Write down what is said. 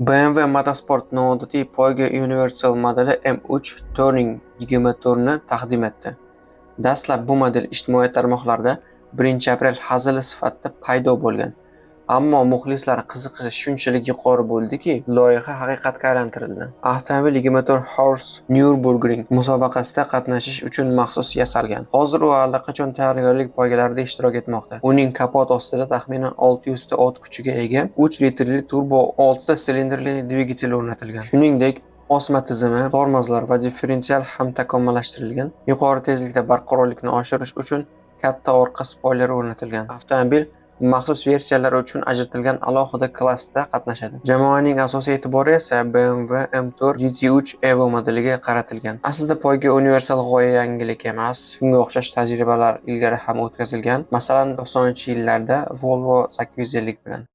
BMW Motorsport noodatiy poyga universal modeli M3 Touring 24 ni taqdim etdi. Dastlab bu model ijtimoiy tarmoqlarda 1-aprel hazili sifatida paydo bo'lgan. Ammo muxlislar qiziqishi shunchalik yuqori bo'ldiki, loyiha haqiqatga aylantirildi. Avtomobil 24 Horse Nürburgring musobaqasida qatnashish uchun maxsus yasalgan. Hozir u allaqachon tayyorgarlik poygalarida ishtirok etmoqda. Uning kapot ostida taxminan 600 ta ot kuchiga ega 3 litrli turbo 6 ta silindrli dvigatel o'rnatilgan. Shuningdek, osma tizimi, tormozlar va differensial ham takomillashtirilgan. Yuqori tezlikda barqarorlikni oshirish uchun katta orqa spoiler o'rnatilgan. Avtomobil maxsus versiyalar uchun ajratilgan alohida klassda qatnashadi. Jamoaning asosiy e'tibori esa BMW M4 GT3 Evo modeliga qaratilgan. Aslida poyga universal g'oya yangilik emas. Shunga o'xshash tajribalar ilgari ham o'tkazilgan. Masalan, 90-yillarda Volvo 850 bilan